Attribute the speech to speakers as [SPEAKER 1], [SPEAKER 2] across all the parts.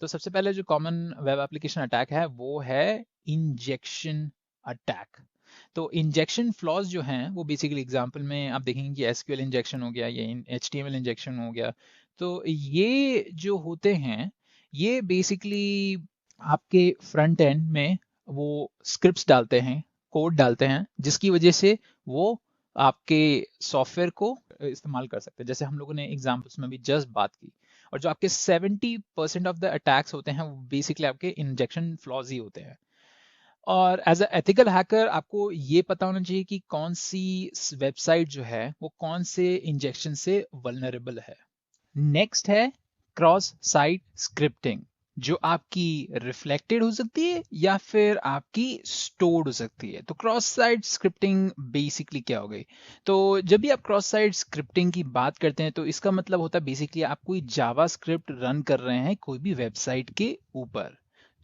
[SPEAKER 1] तो सबसे पहले जो कॉमन वेब एप्लीकेशन अटैक है वो है इंजेक्शन अटैक। तो इंजेक्शन फ्लॉज जो हैं वो बेसिकली एग्जांपल में आप देखेंगे कि एसक्यूएल इंजेक्शन हो गया या एचटीएमएल इंजेक्शन हो गया। तो ये जो होते हैं ये बेसिकली आपके फ्रंट एंड में वो स्क्रिप्ट्स डालते हैं, कोड डालते हैं, जिसकी वजह से वो आपके सॉफ्टवेयर को इस्तेमाल कर सकते हैं। जैसे हम लोगों ने एग्जाम्पल्स में भी जस्ट बात की। और जो आपके 70% ऑफ द अटैक्स होते हैं वो बेसिकली आपके इंजेक्शन फ्लॉज ही होते हैं। और एज अ एथिकल हैकर आपको ये पता होना चाहिए कि कौन सी वेबसाइट जो है वो कौन से इंजेक्शन से वल्नरेबल है। नेक्स्ट है क्रॉस साइट स्क्रिप्टिंग, जो आपकी रिफ्लेक्टेड हो सकती है या फिर आपकी स्टोर्ड हो सकती है। तो क्रॉस साइट स्क्रिप्टिंग बेसिकली क्या हो गई? तो जब भी आप क्रॉस साइट स्क्रिप्टिंग की बात करते हैं तो इसका मतलब होता है बेसिकली आप कोई जावा स्क्रिप्ट रन कर रहे हैं कोई भी वेबसाइट के ऊपर।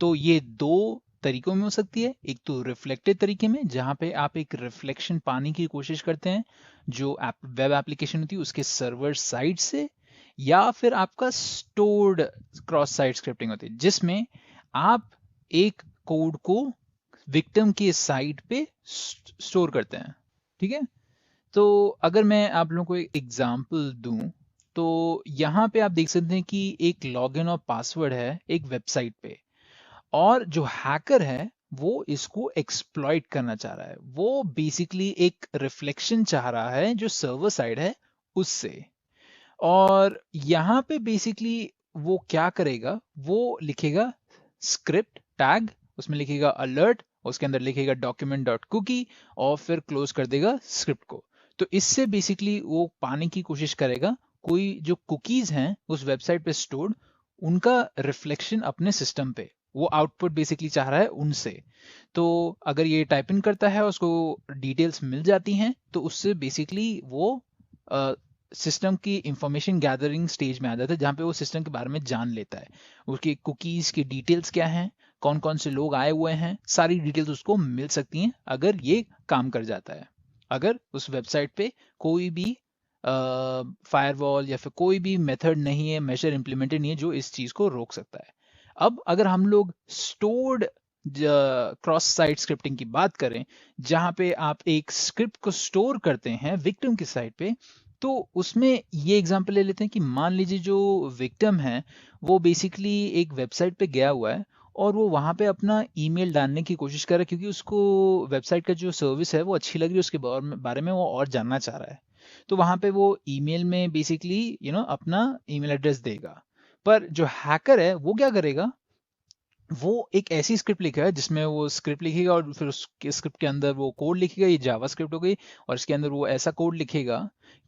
[SPEAKER 1] तो ये दो तरीकों में हो सकती है। एक तो रिफ्लेक्टेड तरीके में जहां पे आप एक रिफ्लेक्शन पाने की कोशिश करते हैं जो वेब एप्लीकेशन होती है उसके सर्वर साइड से, या फिर आपका स्टोर्ड क्रॉस साइट स्क्रिप्टिंग होती है जिसमें आप एक कोड को विक्टिम के साइड पे स्टोर करते हैं। ठीक है। तो अगर मैं आप लोगों को एक एग्जांपल दूं तो यहाँ पे आप देख सकते हैं कि एक लॉगिन और पासवर्ड है एक वेबसाइट पे, और जो हैकर है वो इसको एक्सप्लॉइट करना चाह रहा है। वो बेसिकली एक रिफ्लेक्शन चाह रहा है जो सर्वर साइड है उससे। और यहाँ पे बेसिकली वो क्या करेगा, वो लिखेगा स्क्रिप्ट टैग, उसमें लिखेगा अलर्ट, उसके अंदर लिखेगा डॉक्यूमेंट डॉट कुकी और फिर क्लोज कर देगा स्क्रिप्ट को। तो इससे बेसिकली वो पाने की कोशिश करेगा कोई जो कुकीज हैं उस वेबसाइट पे स्टोर्ड उनका रिफ्लेक्शन अपने सिस्टम पे, वो आउटपुट बेसिकली चाह रहा है उनसे। तो अगर ये टाइप इन करता है उसको डिटेल्स मिल जाती हैं तो उससे बेसिकली वो सिस्टम की इंफॉर्मेशन गैदरिंग स्टेज में आ जाता है जहाँ पे वो सिस्टम के बारे में जान लेता है। उसकी कुकीज की डिटेल्स क्या हैं, कौन कौन से लोग आए हुए हैं, सारी डिटेल्स उसको मिल सकती हैं अगर ये काम कर जाता है। अगर उस वेबसाइट पे कोई भी फायरवॉल या फिर कोई भी मेथड नहीं है, मेजर इंप्लीमेंटेड नहीं है जो इस चीज को रोक सकता है। अब अगर हम लोग स्टोर्ड क्रॉस साइट स्क्रिप्टिंग की बात करें जहां पे आप एक स्क्रिप्ट को स्टोर करते हैं विक्टिम की साइट पे, तो उसमें ये एग्जांपल ले लेते हैं कि मान लीजिए जो विक्टिम है वो बेसिकली एक वेबसाइट पे गया हुआ है और वो वहां पे अपना ईमेल डालने की कोशिश कर रहा है क्योंकि उसको वेबसाइट का जो सर्विस है वो अच्छी लग रही है, उसके बारे में वो और जानना चाह रहा है। तो वहां पे वो ईमेल में बेसिकली अपना ईमेल एड्रेस देगा। पर जो हैकर है वो क्या करेगा, वो एक ऐसी स्क्रिप्ट लिखेगा जिसमें वो स्क्रिप्ट लिखेगा और फिर उस स्क्रिप्ट के अंदर वो कोड लिखेगा, ये जावा स्क्रिप्ट हो गई, और इसके अंदर वो ऐसा कोड लिखेगा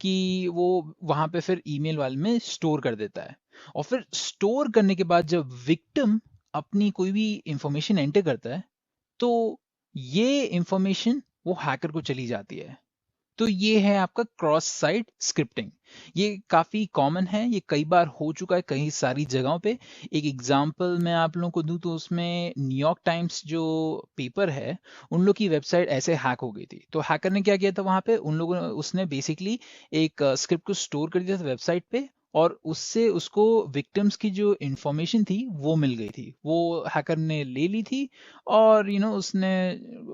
[SPEAKER 1] कि वो वहां पे फिर ईमेल वाले में स्टोर कर देता है। और फिर स्टोर करने के बाद जब विक्टिम अपनी कोई भी इंफॉर्मेशन एंटर करता है तो ये इंफॉर्मेशन वो हैकर को चली जाती है। तो ये है आपका क्रॉस साइट स्क्रिप्टिंग। ये काफी कॉमन है, ये कई बार हो चुका है कई सारी जगहों पे। एक एग्जांपल मैं आप लोगों को दूं तो उसमें न्यूयॉर्क टाइम्स जो पेपर है उन लोग की वेबसाइट ऐसे हैक हो गई थी। तो हैकर ने क्या किया था वहां पे, उन लोगों ने उसने बेसिकली एक स्क्रिप्ट को स्टोर कर दिया था वेबसाइट पे, और उससे उसको विक्टिम्स की जो इंफॉर्मेशन थी वो मिल गई थी, वो हैकर ने ले ली थी। और उसने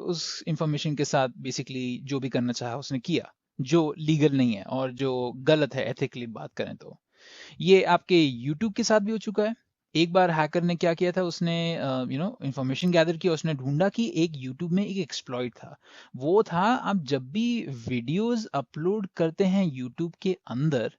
[SPEAKER 1] उस इंफॉर्मेशन के साथ बेसिकली जो भी करना चाहा उसने किया, जो लीगल नहीं है और जो गलत है एथिकली बात करें तो। ये आपके यूट्यूब के साथ भी हो चुका है। एक बार हैकर ने क्या किया था, उसने इंफॉर्मेशन गैदर किया, उसने ढूंढा कि एक यूट्यूब में एक एक्सप्लॉइट था। वो था आप जब भी वीडियोस अपलोड करते हैं यूट्यूब के अंदर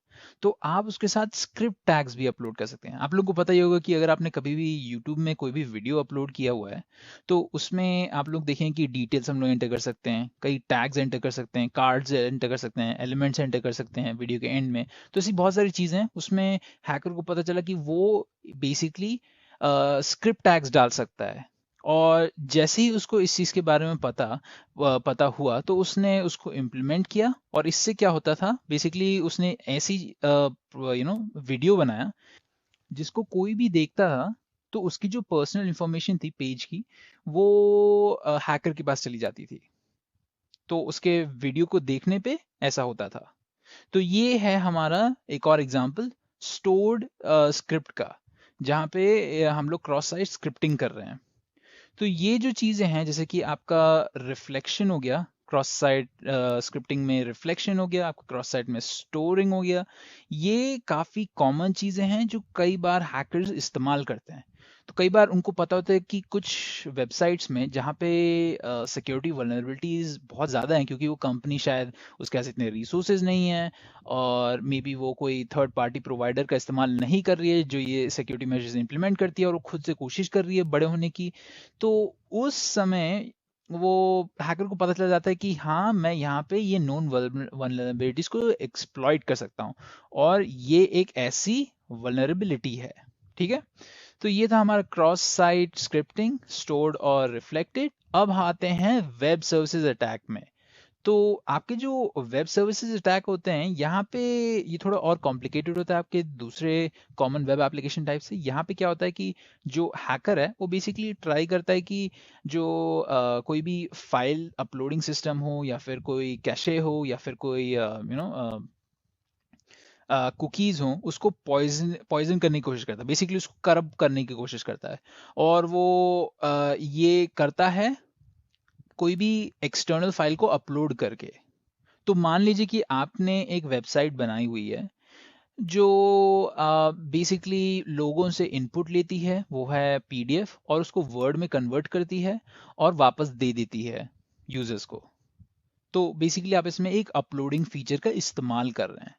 [SPEAKER 1] तो आप उसके साथ स्क्रिप्ट टैग्स भी अपलोड कर सकते हैं। आप लोग को पता ही होगा कि अगर आपने कभी भी यूट्यूब में कोई भी वीडियो अपलोड किया हुआ है तो उसमें आप लोग देखें कि डिटेल्स हम लोग एंटर कर सकते हैं, कई टैग्स एंटर कर सकते हैं, कार्ड्स एंटर कर सकते हैं, एलिमेंट्स एंटर कर सकते हैं वीडियो के एंड में। तो ऐसी बहुत सारी चीजें हैं उसमें। हैकर को पता चला कि वो बेसिकली स्क्रिप्ट टैग्स डाल सकता है। और जैसे ही उसको इस चीज के बारे में पता हुआ तो उसने उसको इम्प्लीमेंट किया। और इससे क्या होता था, बेसिकली उसने ऐसी वीडियो बनाया जिसको कोई भी देखता था तो उसकी जो पर्सनल इंफॉर्मेशन थी पेज की वो हैकर के पास चली जाती थी। तो उसके वीडियो को देखने पे ऐसा होता था। तो ये है हमारा एक और एग्जांपल स्टोर्ड स्क्रिप्ट का। जहाँ पे हम लोग क्रॉस साइट स्क्रिप्टिंग कर रहे हैं। तो ये जो चीज़ें हैं, जैसे कि आपका रिफ्लेक्शन हो गया, क्रॉस साइट स्क्रिप्टिंग में रिफ्लेक्शन हो गया, आपका क्रॉस साइट में स्टोरिंग हो गया, ये काफ़ी कॉमन चीज़ें हैं जो कई बार हैकर्स इस्तेमाल करते हैं। तो कई बार उनको पता होता है कि कुछ वेबसाइट्स में जहाँ पे सिक्योरिटी वल्नरेबिलिटीज़ बहुत ज़्यादा हैं, क्योंकि वो कंपनी शायद उसके पास इतने रिसोर्सेज नहीं हैं, और मे बी वो कोई थर्ड पार्टी प्रोवाइडर का इस्तेमाल नहीं कर रही है जो ये सिक्योरिटी मेजर्स इंप्लीमेंट करती है, और वो खुद से कोशिश कर रही है बड़े होने की। तो उस समय वो हैकर को पता चल जाता है कि हाँ, मैं यहाँ पे ये नोन वल्नरेबिलिटीज को एक्सप्लॉइट कर सकता हूँ, और ये एक ऐसी वल्नरेबिलिटी है। ठीक है, तो ये था हमारा क्रॉस साइट स्क्रिप्टिंग, स्टोर्ड और रिफ्लेक्टेड। अब आते हैं वेब सर्विसेज अटैक में। तो आपके जो वेब सर्विसेज अटैक होते हैं, यहाँ पे ये थोड़ा और कॉम्प्लिकेटेड होता है आपके दूसरे कॉमन वेब एप्लीकेशन टाइप से। यहाँ पे क्या होता है कि जो हैकर है वो बेसिकली ट्राई करता है कि जो कोई भी फाइल अपलोडिंग सिस्टम हो, या फिर कोई कैशे हो, या फिर कोई कुकीज़ हों, उसको पॉइजन करने की कोशिश करता है, बेसिकली उसको करप्ट करने की कोशिश करता है। और वो ये करता है कोई भी एक्सटर्नल फाइल को अपलोड करके। तो मान लीजिए कि आपने एक वेबसाइट बनाई हुई है जो बेसिकली लोगों से इनपुट लेती है, वो है पीडीएफ, और उसको वर्ड में कन्वर्ट करती है और वापस दे देती है यूजर्स को। तो बेसिकली आप इसमें एक अपलोडिंग फीचर का इस्तेमाल कर रहे हैं।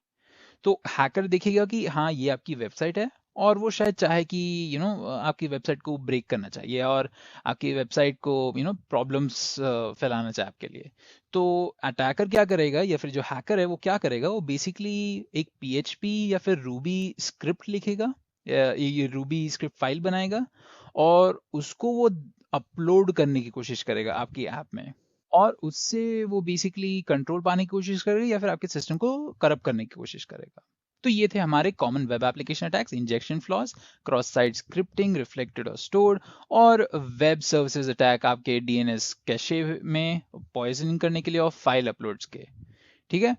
[SPEAKER 1] तो हैकर देखेगा कि हाँ, ये आपकी वेबसाइट है, और वो शायद चाहे कि आपकी वेबसाइट को ब्रेक करना चाहिए, और आपकी वेबसाइट को प्रॉब्लम्स फैलाना चाहे आपके लिए। तो अटैकर क्या करेगा, या फिर जो हैकर है वो क्या करेगा, वो बेसिकली एक पीएचपी या फिर रूबी स्क्रिप्ट लिखेगा, ये रूबी स्क्रिप्ट फाइल बनाएगा, और उसको वो अपलोड करने की कोशिश करेगा आपकी ऐप में, और उससे वो बेसिकली कंट्रोल पाने की कोशिश करेगा, या फिर आपके सिस्टम को करप्ट करने की कोशिश करेगा। तो ये थे हमारे common web application attacks: injection flaws, cross site scripting, reflected और स्टोर्ड, और वेब सर्विसेज अटैक आपके डीएनएस कैशे में पॉइजनिंग करने के लिए, और फाइल अपलोड्स के। ठीक है।